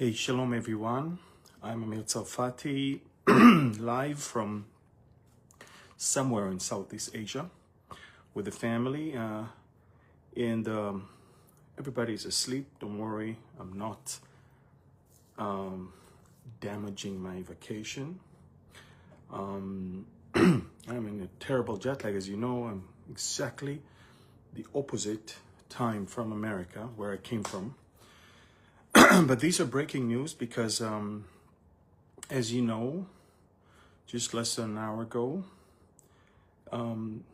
Hey, shalom everyone. I'm Amir Tsarfati, live from somewhere in Southeast Asia with the family. And everybody's asleep. Don't worry, I'm not damaging my vacation. I'm in a terrible jet lag, as you know. I'm exactly the opposite time from America, where I came from. But these are breaking news because, as you know, just less than an hour ago, an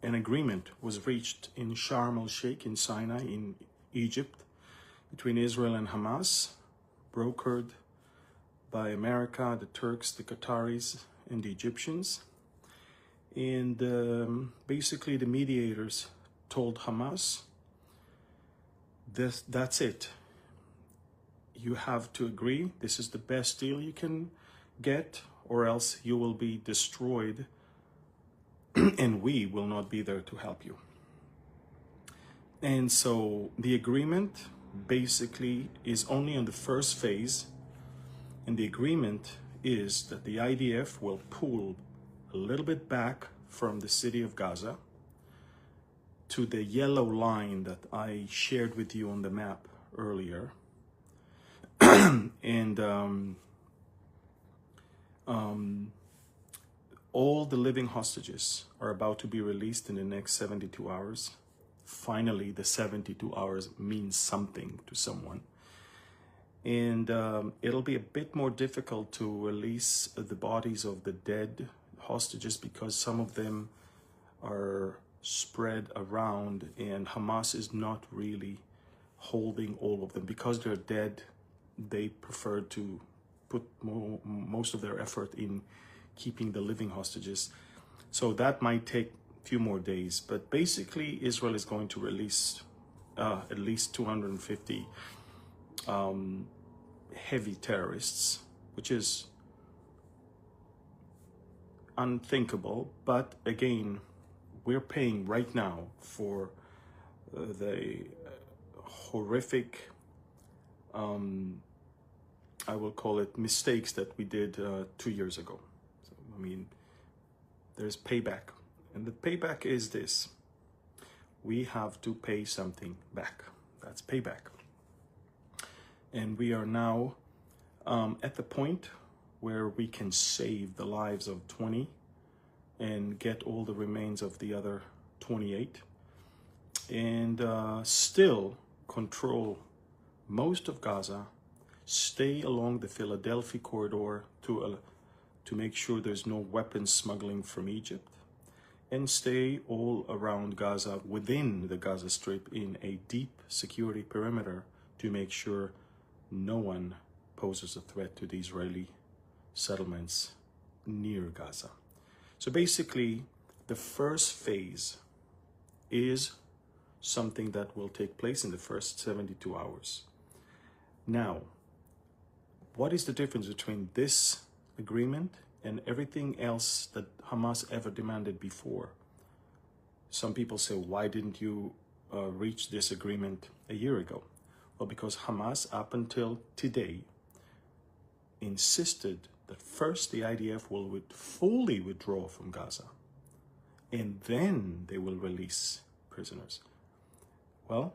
agreement was reached in Sharm el-Sheikh in Sinai in Egypt between Israel and Hamas, brokered by America, the Turks, the Qataris, and the Egyptians. And basically the mediators told Hamas, that's it. You have to agree. This is the best deal you can get, or else you will be destroyed and we will not be there to help you. And so the agreement basically is only on the first phase. And the agreement is that the IDF will pull a little bit back from the city of Gaza to the yellow line that I shared with you on the map earlier. And all the living hostages are about to be released in the next 72 hours. Finally, the 72 hours means something to someone. And it'll be a bit more difficult to release the bodies of the dead hostages because some of them are spread around and Hamas is not really holding all of them. Because they're dead, they prefer to put most of their effort in keeping the living hostages. So that might take a few more days. But basically, Israel is going to release at least 250 heavy terrorists, which is unthinkable. But again, we're paying right now for the horrific, I will call it, mistakes that we did 2 years ago. So, I mean, there's payback. And the payback is this. We have to pay something back. That's payback. And we are now at the point where we can save the lives of 20 and get all the remains of the other 28 and still control most of Gaza, stay along the Philadelphia corridor to make sure there's no weapons smuggling from Egypt, and stay all around Gaza within the Gaza Strip in a deep security perimeter to make sure no one poses a threat to the Israeli settlements near Gaza. So basically, the first phase is something that will take place in the first 72 hours. Now, what is the difference between this agreement and everything else that Hamas ever demanded before? Some people say, why didn't you reach this agreement a year ago? Well, because Hamas, up until today, insisted that first the IDF will fully withdraw from Gaza, and then they will release prisoners. Well,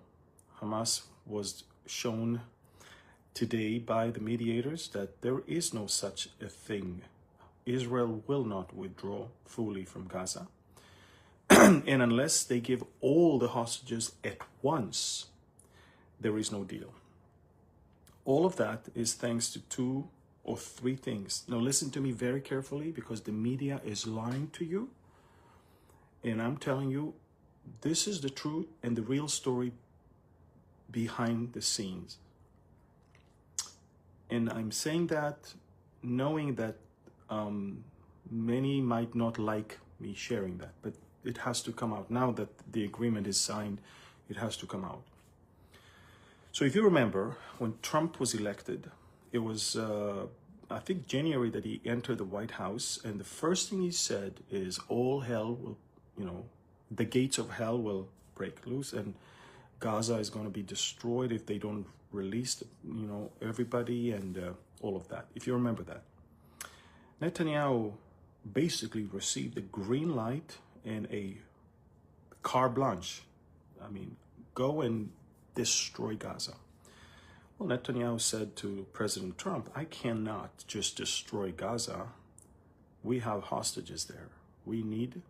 Hamas was shown today by the mediators that there is no such a thing. Israel will not withdraw fully from Gaza. And unless they give all the hostages at once, there is no deal. All of that is thanks to 2 or 3 things. Now listen to me very carefully, because the media is lying to you. And I'm telling you, this is the truth and the real story behind the scenes. And I'm saying that knowing that many might not like me sharing that, but it has to come out. Now that the agreement is signed, it has to come out. So if you remember, when Trump was elected, it was, I think, January that he entered the White House. And the first thing he said is all hell will, the gates of hell will break loose and Gaza is going to be destroyed if they don't release, everybody and all of that, if you remember that. Netanyahu basically received a green light and a carte blanche. I mean, go and destroy Gaza. Well, Netanyahu said to President Trump, I cannot just destroy Gaza. We have hostages there. We need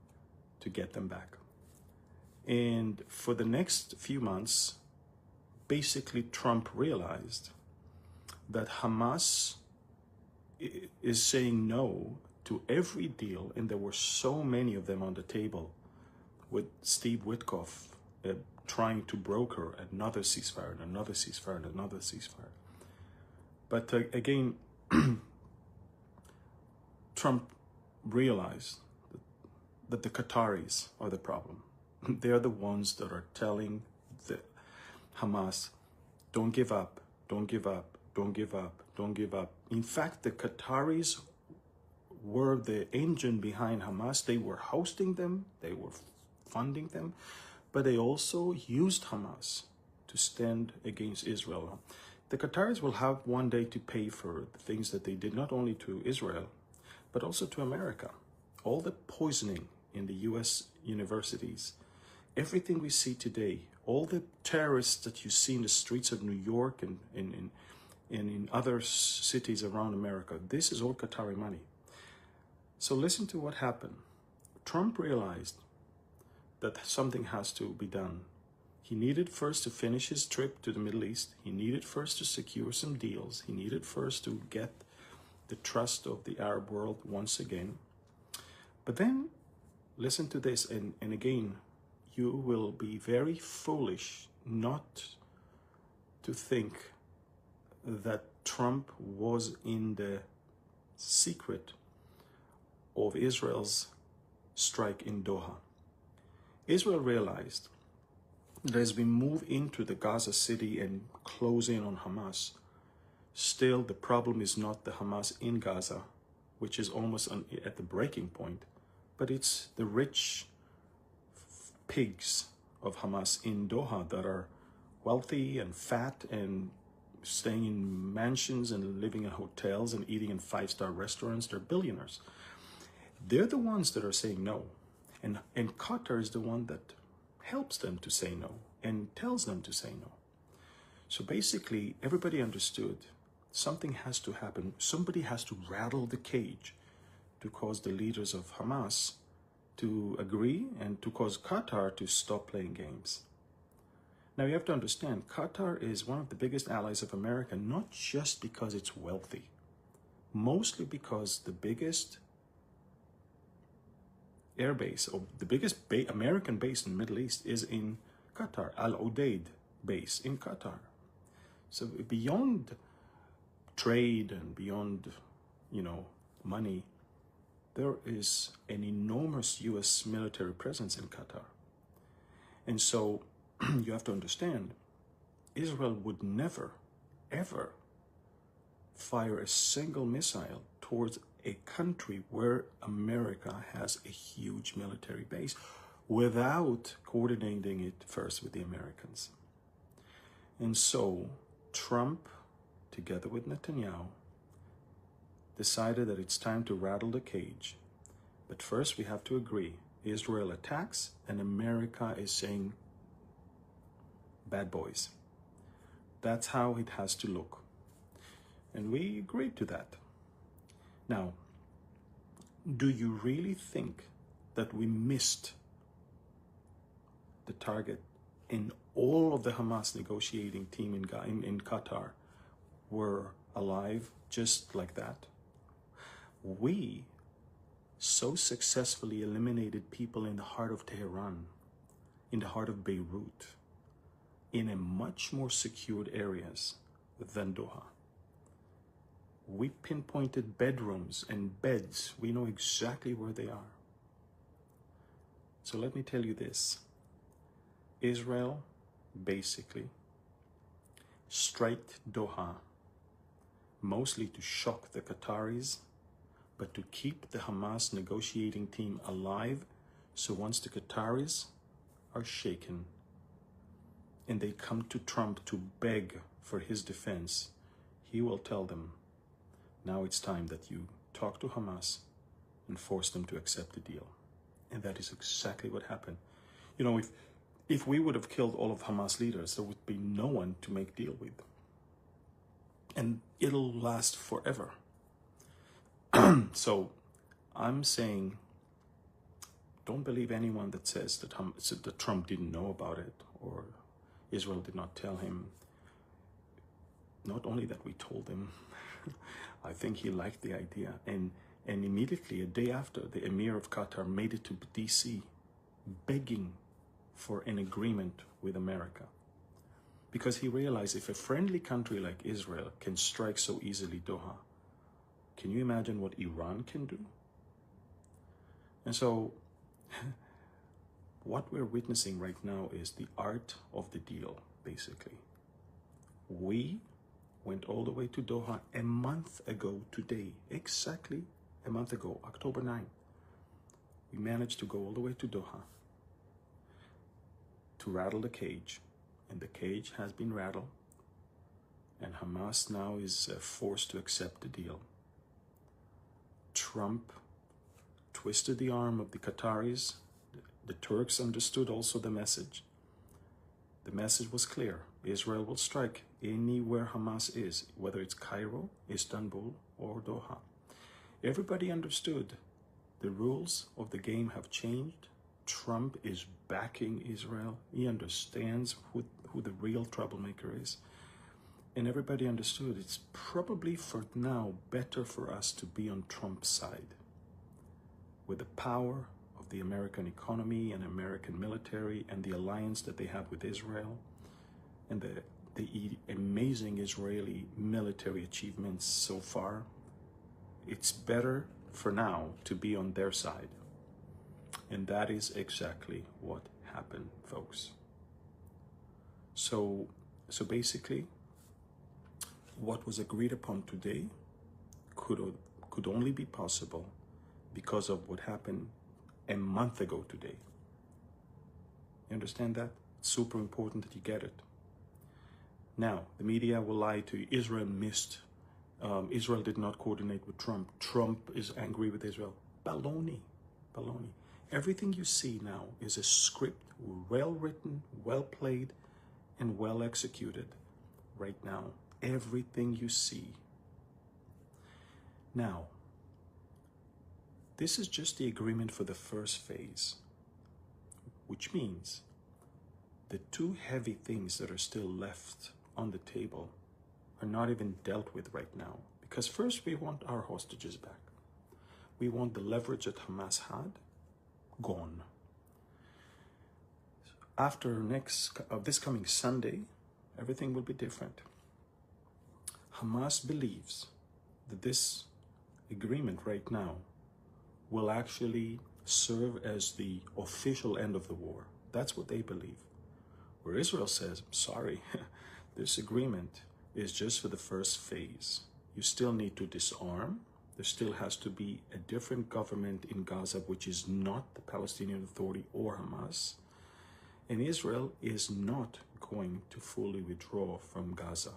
to get them back. And for the next few months, basically Trump realized that Hamas is saying no to every deal, and there were so many of them on the table, with Steve Witkoff trying to broker another ceasefire and another ceasefire and another ceasefire. But again, Trump realized that the Qataris are the problem. They're the ones that are telling the Hamas, don't give up, don't give up, don't give up, don't give up. In fact, the Qataris were the engine behind Hamas. They were hosting them, they were funding them, but they also used Hamas to stand against Israel. The Qataris will have one day to pay for the things that they did, not only to Israel, but also to America. All the poisoning in the US universities, everything we see today, all the terrorists that you see in the streets of New York and in other cities around America, this is all Qatari money. So listen to what happened. Trump realized that something has to be done. He needed first to finish his trip to the Middle East. He needed first to secure some deals. He needed first to get the trust of the Arab world once again. But then, listen to this, and again, you will be very foolish not to think that Trump was in the secret of Israel's strike in Doha. Israel realized that as we move into the Gaza city and close in on Hamas, still the problem is not the Hamas in Gaza, which is almost at the breaking point, but it's the rich pigs of Hamas in Doha that are wealthy and fat and staying in mansions and living in hotels and eating in five-star restaurants. They're billionaires. They're the ones that are saying no. And Qatar is the one that helps them to say no and tells them to say no. So basically, everybody understood something has to happen. Somebody has to rattle the cage to cause the leaders of Hamas to agree and to cause Qatar to stop playing games. Now you have to understand, Qatar is one of the biggest allies of America, not just because it's wealthy, mostly because the biggest airbase, or the biggest American base in the Middle East is in Qatar, Al Udeid base in Qatar. So beyond trade and beyond, money, there is an enormous US military presence in Qatar. And so you have to understand, Israel would never, ever fire a single missile towards a country where America has a huge military base without coordinating it first with the Americans. And so Trump, together with Netanyahu, decided that it's time to rattle the cage. But first we have to agree. Israel attacks and America is saying, bad boys. That's how it has to look. And we agreed to that. Now, do you really think that we missed the target and all of the Hamas negotiating team in Qatar were alive just like that? We so successfully eliminated people in the heart of Tehran, in the heart of Beirut, in a much more secured areas than Doha. We pinpointed bedrooms and beds. We know exactly where they are. So let me tell you this. Israel basically striked Doha mostly to shock the Qataris, but to keep the Hamas negotiating team alive, so once the Qataris are shaken, and they come to Trump to beg for his defense, he will tell them, now it's time that you talk to Hamas and force them to accept the deal. And that is exactly what happened. You know, if we would have killed all of Hamas leaders, there would be no one to make deal with. And it'll last forever. So I'm saying, don't believe anyone that says that Trump didn't know about it or Israel did not tell him. Not only that we told him, I think he liked the idea. And immediately, a day after, the Emir of Qatar made it to DC, begging for an agreement with America. Because he realized if a friendly country like Israel can strike so easily Doha, can you imagine what Iran can do? And so, what we're witnessing right now is the art of the deal, basically. We went all the way to Doha a month ago today, exactly a month ago, October 9th. We managed to go all the way to Doha to rattle the cage, and the cage has been rattled, and Hamas now is forced to accept the deal. Trump twisted the arm of the Qataris. The Turks understood also the message. The message was clear. Israel will strike anywhere Hamas is, whether it's Cairo, Istanbul, or Doha. Everybody understood the rules of the game have changed. Trump is backing Israel. He understands who the real troublemaker is. And everybody understood it's probably for now better for us to be on Trump's side. With the power of the American economy and American military and the alliance that they have with Israel and the amazing Israeli military achievements so far, it's better for now to be on their side. And that is exactly what happened, folks. So basically, what was agreed upon today could only be possible because of what happened a month ago today. You understand that? It's super important that you get it. Now, the media will lie to you. Israel missed. Israel did not coordinate with Trump. Trump is angry with Israel. Baloney. Baloney. Everything you see now is a script, well written, well played, and well executed right now. Everything you see. Now, this is just the agreement for the first phase, which means the two heavy things that are still left on the table are not even dealt with right now. Because first we want our hostages back. We want the leverage that Hamas had gone. After this coming Sunday, everything will be different. Hamas believes that this agreement right now will actually serve as the official end of the war. That's what they believe. Where Israel says, sorry, this agreement is just for the first phase. You still need to disarm. There still has to be a different government in Gaza, which is not the Palestinian Authority or Hamas. And Israel is not going to fully withdraw from Gaza.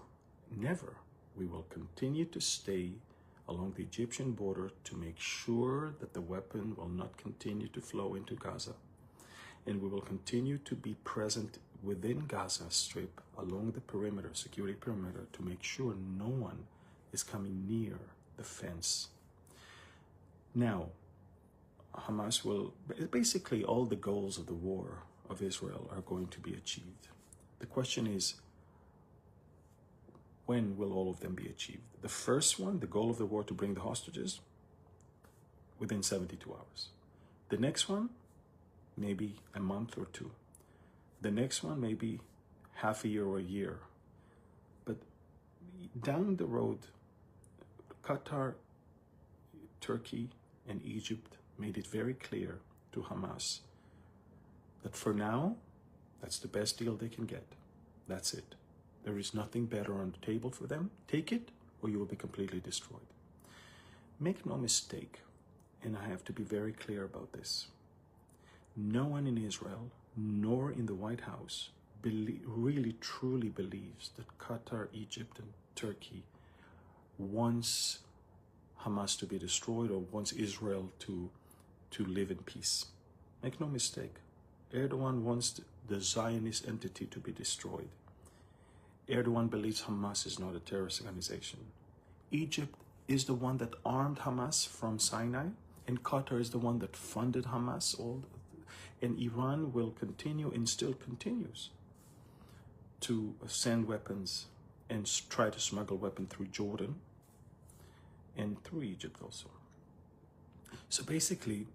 Never. We will continue to stay along the Egyptian border to make sure that the weapon will not continue to flow into Gaza. And we will continue to be present within Gaza Strip along the perimeter, security perimeter, to make sure no one is coming near the fence. Now, Hamas will, basically all the goals of the war of Israel are going to be achieved. The question is, when will all of them be achieved? The first one, the goal of the war to bring the hostages, within 72 hours. The next one, maybe a month or two. The next one, maybe half a year or a year. But down the road, Qatar, Turkey, and Egypt made it very clear to Hamas that for now, that's the best deal they can get. That's it. There is nothing better on the table for them. Take it, or you will be completely destroyed. Make no mistake, and I have to be very clear about this. No one in Israel, nor in the White House, really truly believes that Qatar, Egypt, and Turkey wants Hamas to be destroyed or wants Israel to live in peace. Make no mistake, Erdogan wants the Zionist entity to be destroyed. Erdogan believes Hamas is not a terrorist organization. Egypt is the one that armed Hamas from Sinai, and Qatar is the one that funded Hamas. And Iran will continue and still continues to send weapons and try to smuggle weapons through Jordan and through Egypt also. So basically,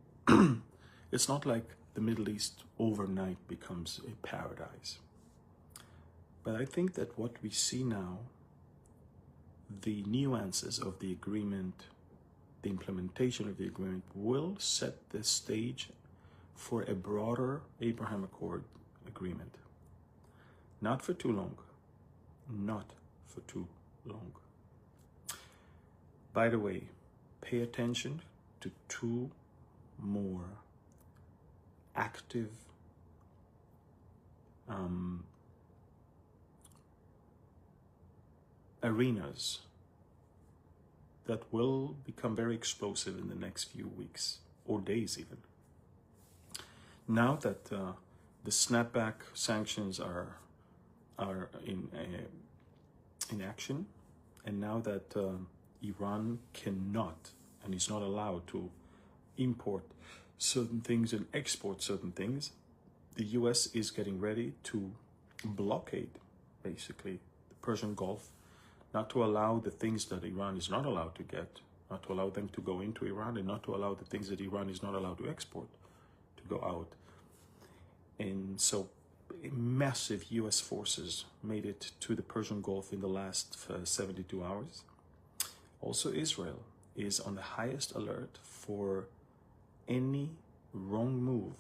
it's not like the Middle East overnight becomes a paradise. But I think that what we see now, the nuances of the agreement, the implementation of the agreement, will set the stage for a broader Abraham Accord agreement. Not for too long. Not for too long. By the way, pay attention to two more active arenas that will become very explosive in the next few weeks or days even. Now that the snapback sanctions are in action, and now that Iran cannot and is not allowed to import certain things and export certain things, the US is getting ready to blockade basically the Persian Gulf, not to allow the things that Iran is not allowed to get, not to allow them to go into Iran, and not to allow the things that Iran is not allowed to export to go out. And so massive US forces made it to the Persian Gulf in the last 72 hours. Also, Israel is on the highest alert for any wrong move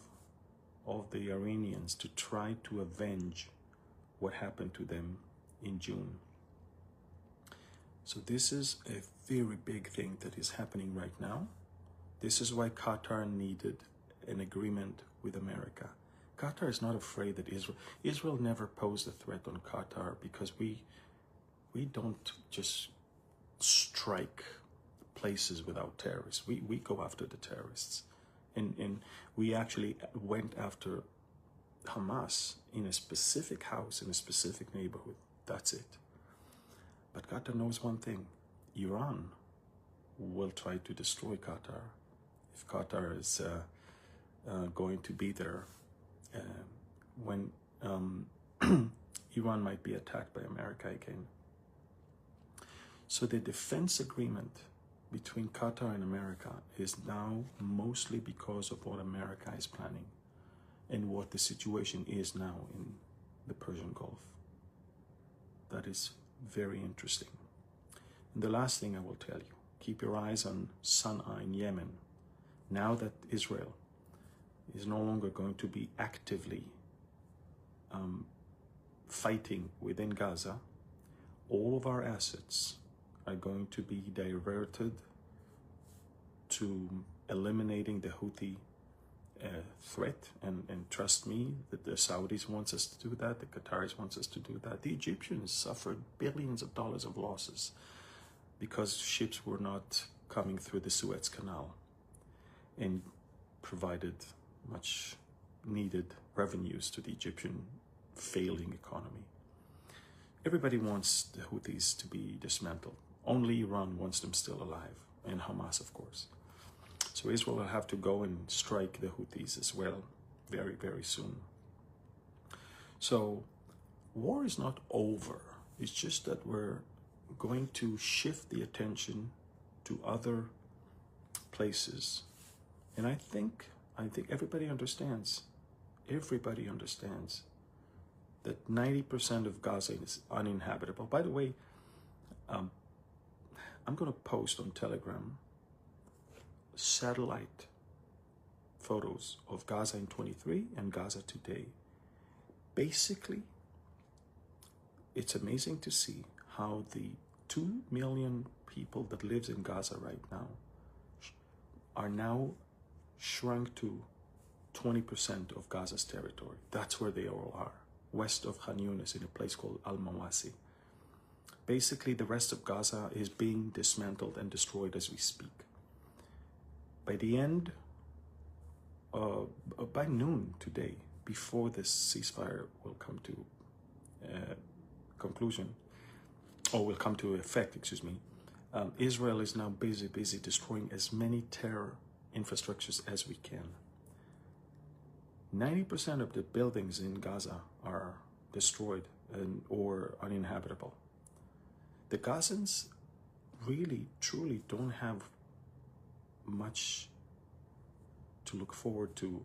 of the Iranians to try to avenge what happened to them in June. So this is a very big thing that is happening right now. This is why Qatar needed an agreement with America. Qatar is not afraid that Israel never posed a threat on Qatar, because we don't just strike places without terrorists. We go after the terrorists. And we actually went after Hamas in a specific house, in a specific neighborhood. That's it. But Qatar knows one thing. Iran will try to destroy Qatar. If Qatar is going to be there when Iran might be attacked by America again. So the defense agreement between Qatar and America is now mostly because of what America is planning and what the situation is now in the Persian Gulf. That is very interesting. And the last thing I will tell you, keep your eyes on Sana'a in Yemen. Now that Israel is no longer going to be actively fighting within Gaza, all of our assets are going to be diverted to eliminating the Houthi threat. And trust me, that the Saudis wants us to do that, the Qataris wants us to do that. The Egyptians suffered billions of dollars of losses because ships were not coming through the Suez Canal and provided much needed revenues to the Egyptian failing economy. Everybody wants the Houthis to be dismantled. Only Iran wants them still alive, and Hamas, of course. So Israel will have to go and strike the Houthis as well very, very soon. So war is not over. It's just that we're going to shift the attention to other places. And I think everybody understands that 90% of Gaza is uninhabitable. By the way, I'm going to post on Telegram satellite photos of Gaza in 23 and Gaza today. Basically, it's amazing to see how the 2 million people that lives in Gaza right now are now shrunk to 20% of Gaza's territory. That's where they all are. west of Khan Yunis in a place called Al-Mawasi. Basically, the rest of Gaza is being dismantled and destroyed as we speak. By the end, by noon today, before this ceasefire will come to conclusion, or will come to effect, excuse me, Israel is now busy destroying as many terror infrastructures as we can. 90% of the buildings in Gaza are destroyed or uninhabitable. The Gazans really, truly don't have much to look forward to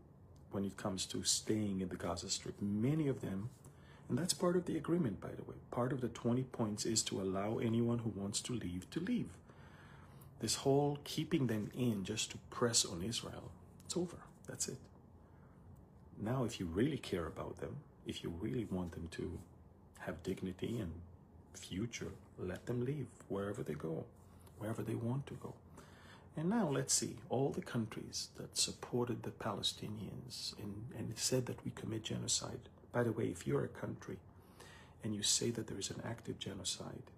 when it comes to staying in the Gaza Strip. Many of them, and that's part of the agreement, by the way, part of the 20 points is to allow anyone who wants to leave. This whole keeping them in just to press on Israel, it's over. That's it. Now, if you really care about them, if you really want them to have dignity and future, let them leave wherever they go, wherever they want to go. And now let's see, all the countries that supported the Palestinians and said that we commit genocide. By the way, if you're a country and you say that there is an active genocide,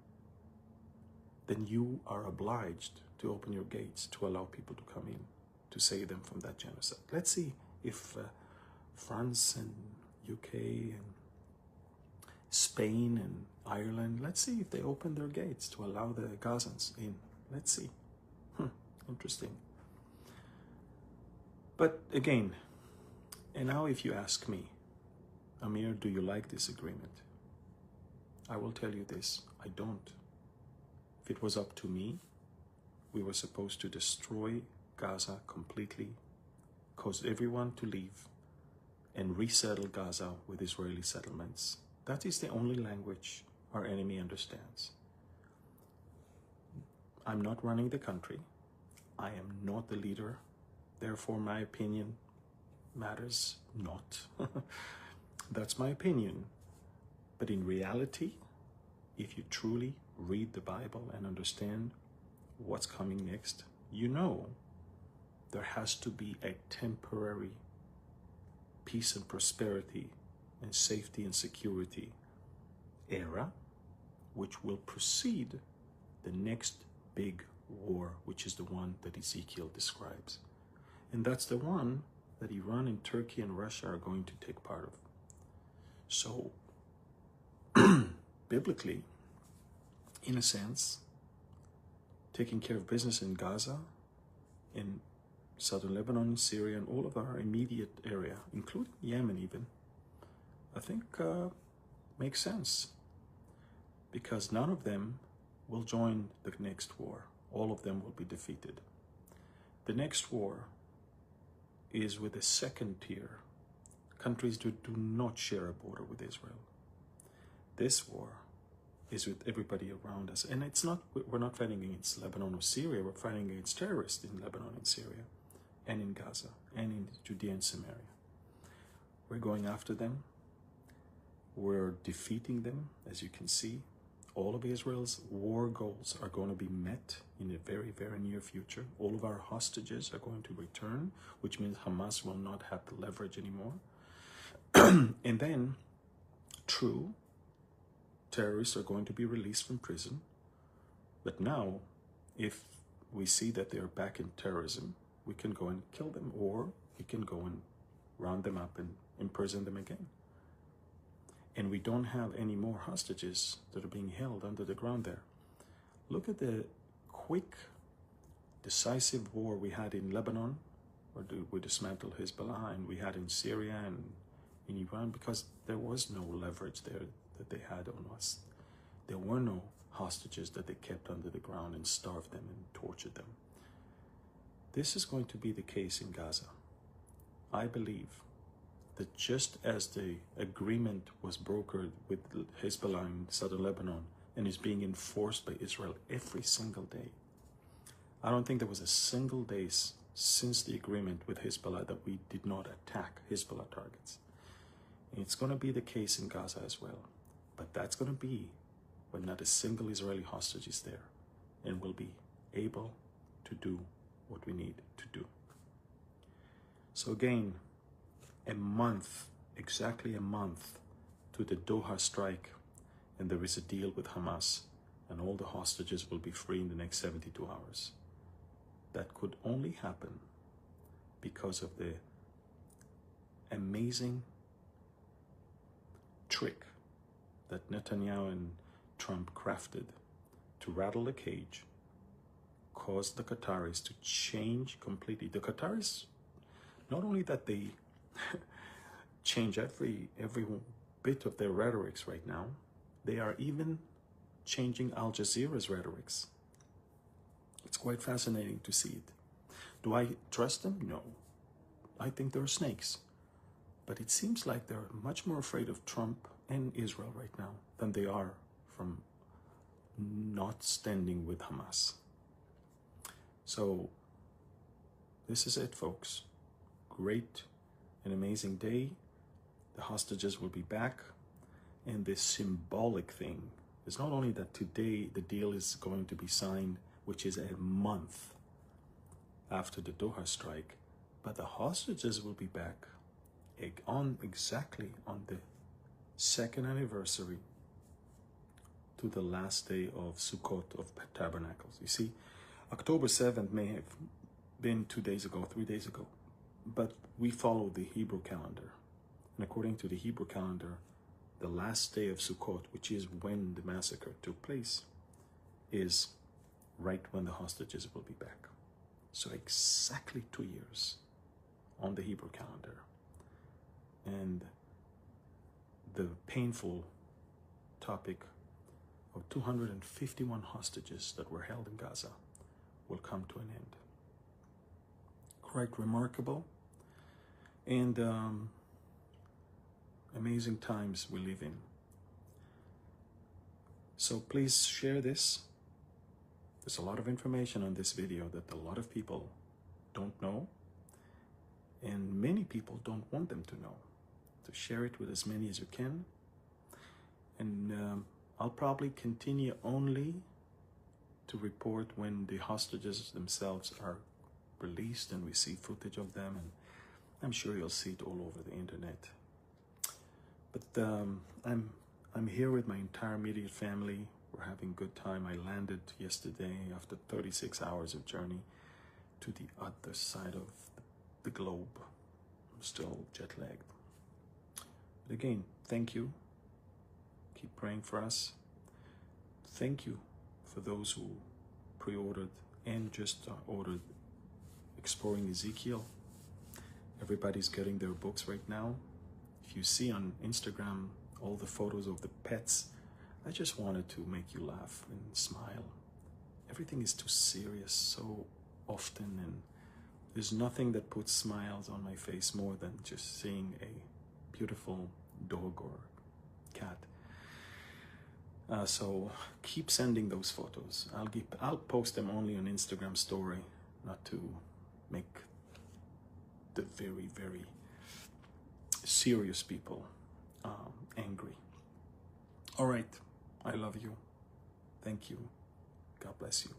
then you are obliged to open your gates to allow people to come in to save them from that genocide. Let's see if France and UK and Spain and Ireland, let's see if they open their gates to allow the Gazans in. Let's see. Interesting. But again, and now if you ask me, Amir, do you like this agreement? I will tell you this, I don't. If it was up to me, we were supposed to destroy Gaza completely, cause everyone to leave, and resettle Gaza with Israeli settlements. That is the only language our enemy understands. I'm not running the country. I am not the leader. Therefore, my opinion matters not. That's my opinion. But in reality, if you truly read the Bible and understand what's coming next, you know there has to be a temporary peace and prosperity and safety and security era, which will precede the next big war, which is the one that Ezekiel describes. And that's the one that Iran and Turkey and Russia are going to take part of. So, biblically, in a sense, taking care of business in Gaza, in southern Lebanon, Syria, and all of our immediate area, including Yemen even, I think makes sense. Because none of them will join the next war. All of them will be defeated. The next war is with a second tier, countries that do not share a border with Israel. This war is with everybody around us. And it's not, we're not fighting against Lebanon or Syria, we're fighting against terrorists in Lebanon and Syria, and in Gaza, and in Judea and Samaria. We're going after them. We're defeating them, as you can see. All of Israel's war goals are going to be met in a very, very near future. All of our hostages are going to return, which means Hamas will not have the leverage anymore. And then, true, terrorists are going to be released from prison. But now, if we see that they're back in terrorism, we can go and kill them, or we can go and round them up and imprison them again. And we don't have any more hostages that are being held under the ground there. Look at the quick, decisive war we had in Lebanon, where we dismantled Hezbollah, and we had in Syria and in Iran, because there was no leverage there that they had on us. There were no hostages that they kept under the ground and starved them and tortured them. This is going to be the case in Gaza. I believe that just as the agreement was brokered with Hezbollah in southern Lebanon and is being enforced by Israel every single day, I don't think there was a single day since the agreement with Hezbollah that we did not attack Hezbollah targets. And it's going to be the case in Gaza as well. But that's going to be when not a single Israeli hostage is there, and we'll be able to do what we need to do. So again, a month, exactly a month, to the Doha strike and there is a deal with Hamas and all the hostages will be free in the next 72 hours. That could only happen because of the amazing trick that Netanyahu and Trump crafted to rattle the cage, caused the Qataris to change completely. The Qataris, not only that they change every bit of their rhetorics right now, they are even changing Al Jazeera's rhetorics. It's quite fascinating to see it. Do I trust them? No. I think they're snakes. But it seems like they're much more afraid of Trump and Israel right now than they are from not standing with Hamas. So this is it, folks. Great and amazing day. The hostages will be back. And this symbolic thing is not only that today the deal is going to be signed, which is a month after the Doha strike, but the hostages will be back exactly on the second anniversary to the last day of Sukkot, of Tabernacles. You see, October 7th may have been 2 days ago, 3 days ago, but we follow the Hebrew calendar. And according to the Hebrew calendar, the last day of Sukkot, which is when the massacre took place, is right when the hostages will be back. So exactly 2 years on the Hebrew calendar. And the painful topic of 251 hostages that were held in Gaza will come to an end. Quite remarkable and amazing times we live in. So please share this. There's a lot of information on this video that a lot of people don't know, and many people don't want them to know. So share it with as many as you can. And I'll probably continue only to report when the hostages themselves are released and we see footage of them, and I'm sure you'll see it all over the internet. But I'm here with my entire immediate family. We're having a good time. I landed yesterday after 36 hours of journey to the other side of the globe. I'm still jet lagged. But again, thank you. Keep praying for us. Thank you for those who pre-ordered and just ordered Exploring Ezekiel. Everybody's getting their books right now. If you see on Instagram all the photos of the pets, I just wanted to make you laugh and smile. Everything is too serious so often, and there's nothing that puts smiles on my face more than just seeing a beautiful dog or cat. So keep sending those photos. I'll post them only on Instagram story, not to make the very, very serious people angry. All right. I love you. Thank you. God bless you.